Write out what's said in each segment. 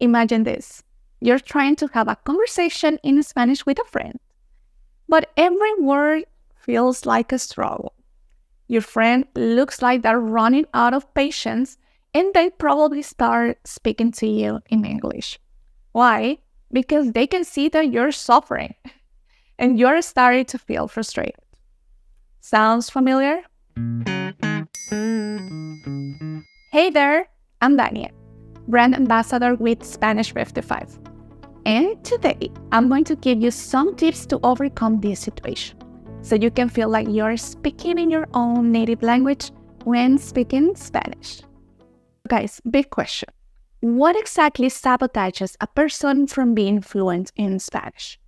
Imagine this. You're trying to have a conversation in Spanish with a friend, but every word feels like a struggle. Your friend looks like they're running out of patience, and they probably start speaking to you in English. Why? Because they can see that you're suffering and you're starting to feel frustrated. Sounds familiar? Hey there, I'm Dania, brand ambassador with Spanish 55. And today, I'm going to give you some tips to overcome this situation so you can feel like you're speaking in your own native language when speaking Spanish. Guys, big question. What exactly sabotages a person from being fluent in Spanish?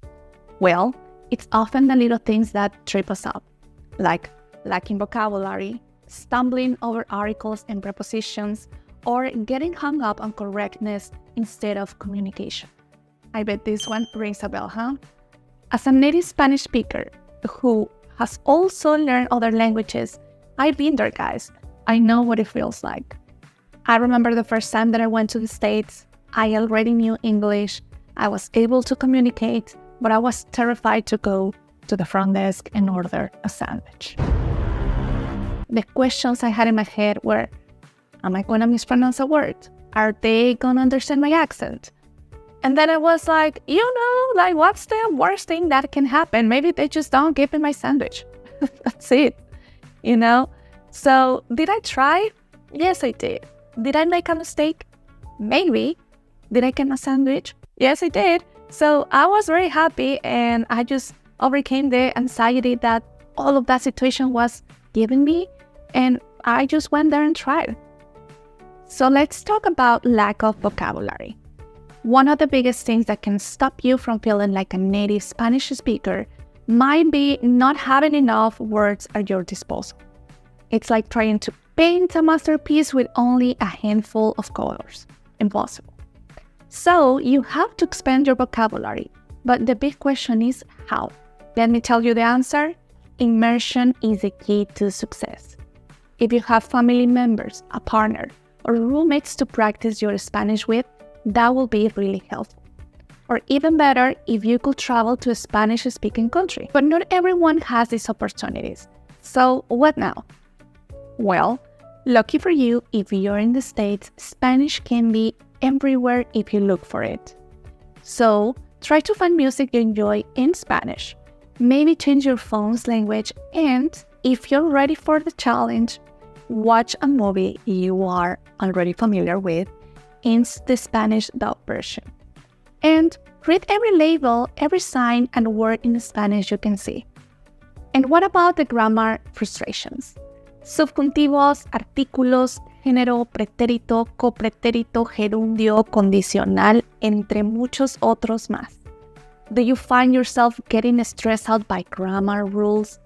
Well, it's often the little things that trip us up, like lacking vocabulary, stumbling over articles and prepositions, or getting hung up on correctness instead of communication. I bet this one rings a bell, huh? As a native Spanish speaker who has also learned other languages, I've been there, guys. I know what it feels like. I remember the first time that I went to the States, I already knew English, I was able to communicate, but I was terrified to go to the front desk and order a sandwich. The questions I had in my head were, am I going to mispronounce a word? Are they going to understand my accent? And then I was like, what's the worst thing that can happen? Maybe they just don't give me my sandwich. That's it, So did I try? Yes, I did. Did I make a mistake? Maybe. Did I get a sandwich? Yes, I did. So I was very happy and I just overcame the anxiety that all of that situation was giving me. And I just went there and tried. So let's talk about lack of vocabulary. One of the biggest things that can stop you from feeling like a native Spanish speaker might be not having enough words at your disposal. It's like trying to paint a masterpiece with only a handful of colors. Impossible. So you have to expand your vocabulary, but the big question is how? Let me tell you the answer. Immersion is the key to success. If you have family members, a partner, or roommates to practice your Spanish with, that will be really helpful. Or even better, if you could travel to a Spanish-speaking country. But not everyone has these opportunities. So what now? Well, lucky for you, if you're in the States, Spanish can be everywhere if you look for it. So try to find music you enjoy in Spanish. Maybe change your phone's language, and if you're ready for the challenge, watch a movie you are already familiar with in the Spanish dub version. And read every label, every sign and word in Spanish you can see. And what about the grammar frustrations? Subjuntivos, artículos, género, pretérito, copretérito, gerundio, condicional, entre muchos otros más. Do you find yourself getting stressed out by grammar rules?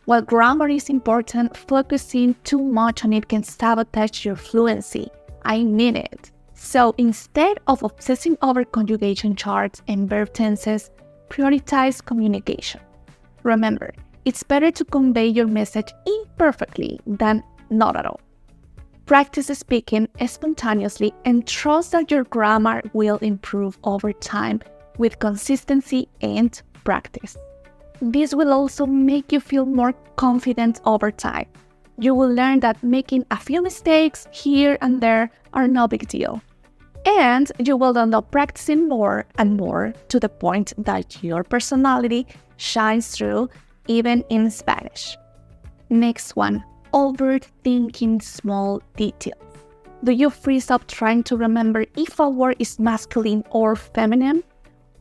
While grammar is important, focusing too much on it can sabotage your fluency. I mean it. So instead of obsessing over conjugation charts and verb tenses, prioritize communication. Remember, it's better to convey your message imperfectly than not at all. Practice speaking spontaneously and trust that your grammar will improve over time with consistency and practice. This will also make you feel more confident over time. You will learn that making a few mistakes here and there are no big deal. And you will end up practicing more and more to the point that your personality shines through even in Spanish. Next one, overthinking small details. Do you freeze up trying to remember if a word is masculine or feminine?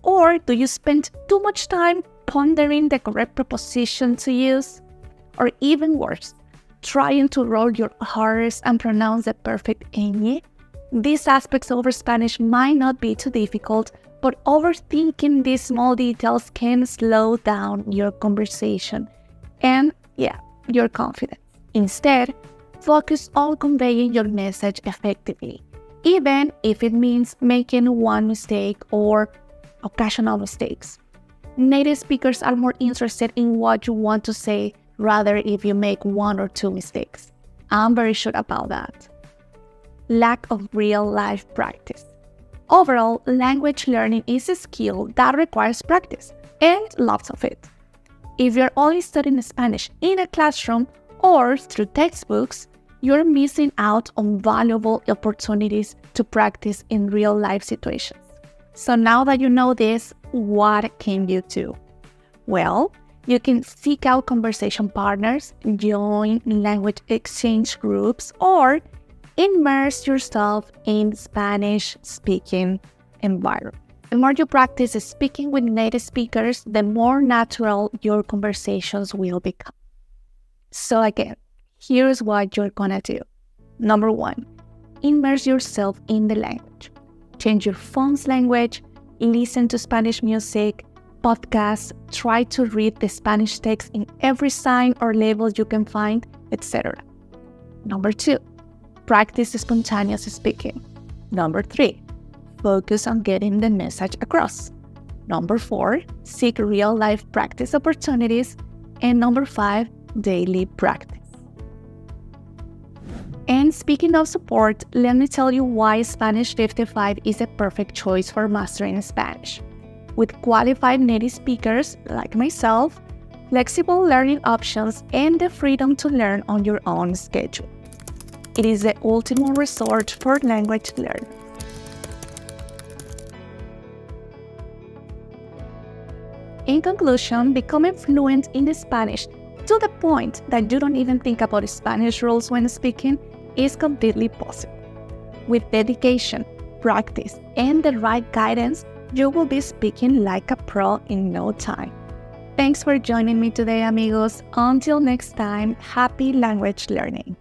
Or do you spend too much time pondering the correct preposition to use? Or even worse, trying to roll your R's and pronounce the perfect ñ? These aspects of Spanish might not be too difficult, but overthinking these small details can slow down your conversation and, your confidence. Instead, focus on conveying your message effectively, even if it means making one mistake or occasional mistakes. Native speakers are more interested in what you want to say rather if you make one or two mistakes. I'm very sure about that. Lack of real-life practice. Overall, language learning is a skill that requires practice and lots of it. If you're only studying Spanish in a classroom or through textbooks, you're missing out on valuable opportunities to practice in real-life situations. So now that you know this, what can you do? Well, you can seek out conversation partners, join language exchange groups, or immerse yourself in Spanish-speaking environment. The more you practice speaking with native speakers, the more natural your conversations will become. So again, here's what you're gonna do. Number 1, immerse yourself in the language. Change your phone's language, listen to Spanish music, podcasts, try to read the Spanish text in every sign or label you can find, etc. Number 2, practice spontaneous speaking. Number 3, focus on getting the message across. Number 4, seek real-life practice opportunities. And number 5, daily practice. And speaking of support, let me tell you why Spanish 55 is a perfect choice for mastering Spanish. With qualified native speakers like myself, flexible learning options, and the freedom to learn on your own schedule. It is the ultimate resort for language learning. In conclusion, becoming fluent in Spanish to the point that you don't even think about Spanish rules when speaking is completely possible. With dedication, practice, and the right guidance, you will be speaking like a pro in no time. Thanks for joining me today, amigos. Until next time, happy language learning.